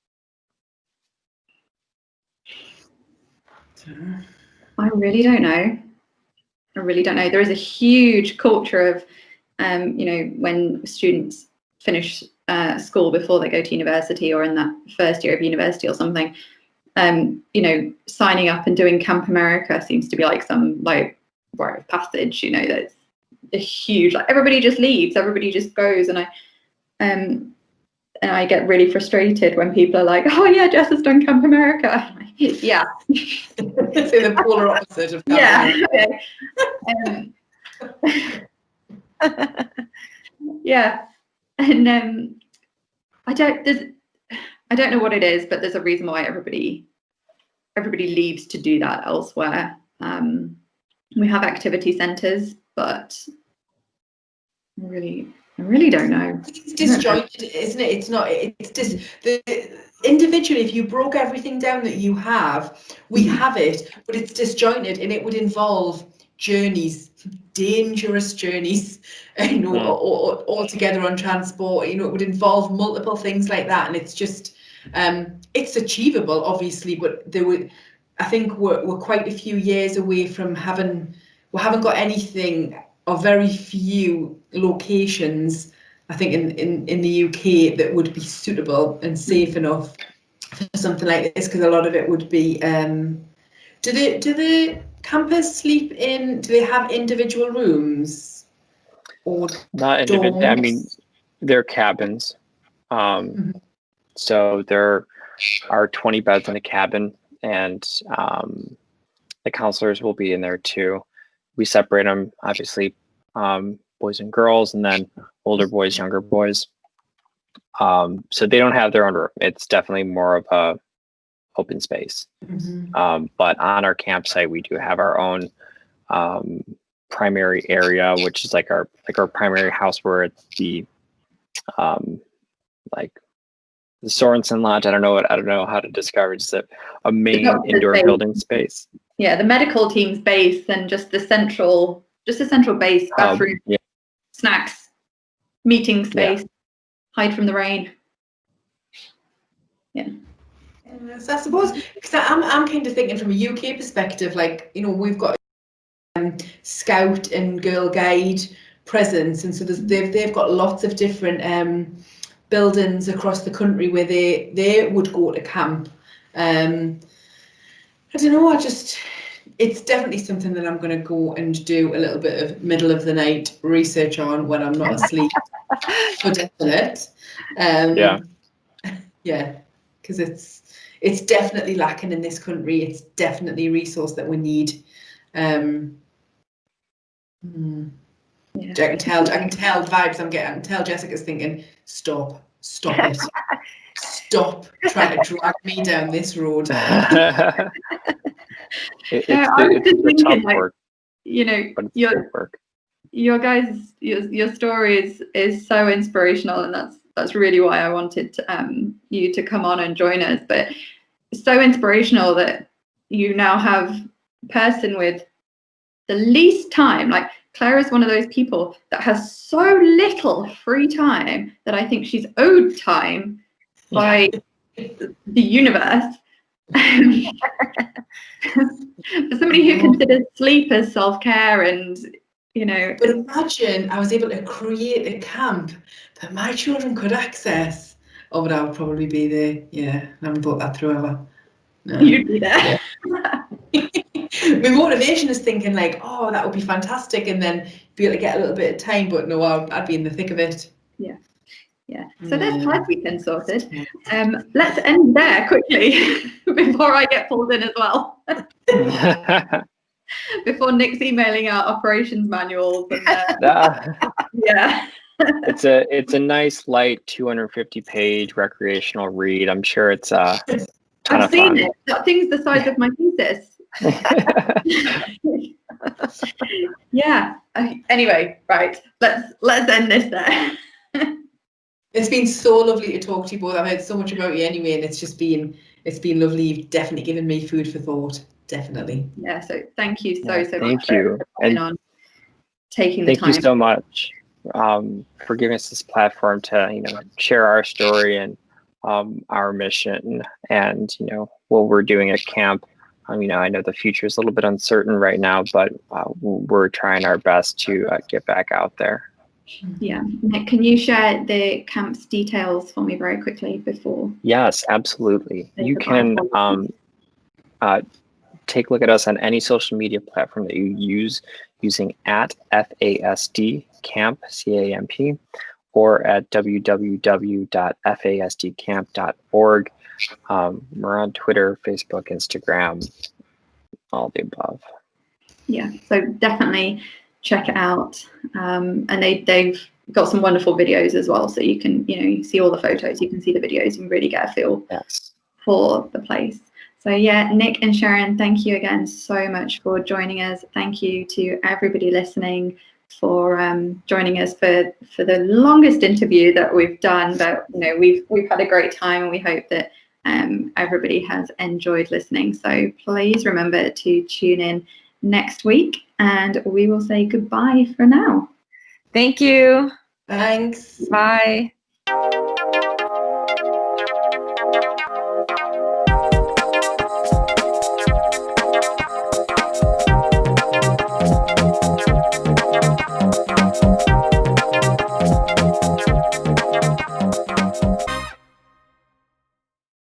I really don't know. There is a huge culture of when students finish school before they go to university, or in that first year of university or something, signing up and doing Camp America seems to be like some rite of passage. That's a huge, everybody just leaves, everybody just goes, and I get really frustrated when people are like, "Oh yeah, Jess has done Camp America." I'm like, yeah. So the polar opposite of Camp America. Yeah. Yeah, and I don't know what it is, but there's a reason why everybody leaves to do that elsewhere. We have activity centres, but I really don't know. It's disjointed, isn't it? It's not. It's just individually. If you broke everything down that you have, we have it, but it's disjointed, and it would involve journeys, dangerous journeys, you know, or all together on transport. You know, it would involve multiple things like that, and it's just, it's achievable, obviously, but there would. I think we're quite a few years away from having. We haven't got anything, or very few locations, I think, in the UK that would be suitable and safe enough for something like this, because a lot of it would be. Do the campers sleep in? Do they have individual rooms or Not individual. I mean, they're cabins. So there are 20 beds in a cabin, and the counselors will be in there too. We separate them, obviously, boys and girls, and then older boys, younger boys. So they don't have their own room. It's definitely more of a open space. But on our campsite, we do have our own primary area, which is like our primary house, where it's the like the Sorensen Lodge. I don't know how to describe it. It's a main indoor building space. Yeah, the medical team's base, and just a central base, bathroom, snacks, meeting space, hide from the rain. Yeah. So I suppose, because I'm kind of thinking from a UK perspective, like, you know, we've got Scout and Girl Guide presence, and so they've got lots of different buildings across the country where they would go to camp. I don't know, it's definitely something that I'm going to go and do a little bit of middle of the night research on when I'm not asleep. For definite. Yeah, because it's definitely lacking in this country. It's definitely a resource that we need. I can tell the vibes I'm getting. I can tell Jessica's thinking, stop it. Stop trying to drag me down this road. It's tough work. You know, your guys, your story is so inspirational, and that's really why I wanted you to come on and join us. But it's so inspirational that you now have a person with the least time. Like, Claire is one of those people that has so little free time that I think she's owed time by the universe. For somebody who considers sleep as self-care, and you know. But imagine I was able to create a camp that my children could access. Oh, but I would probably be there. Yeah, I haven't thought that through ever. No. You'd be there. Yeah. My motivation is thinking like, oh, that would be fantastic, and then be able to get a little bit of time. But no, I'd be in the thick of it. Yeah. So there's 5 weekends sorted. Let's end there quickly before I get pulled in as well. Before Nick's emailing out operations manuals. And, yeah. It's a nice light 250-page recreational read. I'm sure it's a ton I've of seen fun. it. That thing's the size of my thesis. Yeah. Anyway, right. Let's end this there. It's been so lovely to talk to you both. I've heard so much about you anyway, and it's been lovely. You've definitely given me food for thought. Definitely. Yeah. So thank you so much. Thank you. And taking the time. Thank you so much for giving us this platform to share our story and our mission and what we're doing at camp. I know the future is a little bit uncertain right now, but we're trying our best to get back out there. Yeah. Nick, can you share the camp's details for me very quickly before? Yes, absolutely. You can take a look at us on any social media platform that you use using @FASD Camp, CAMP, or at www.fasdcamp.org. We're on Twitter, Facebook, Instagram, all the above. Yeah, so definitely check it out. And they've got some wonderful videos as well, so you can, you see all the photos, you can see the videos, and really get a feel for the place. So yeah, Nick and Sharon, thank you again so much for joining us. Thank you to everybody listening for joining us for the longest interview that we've done, but we've had a great time, and we hope that everybody has enjoyed listening. So please remember to tune in next week, and we will say goodbye for now. Thank you. Thanks. Bye.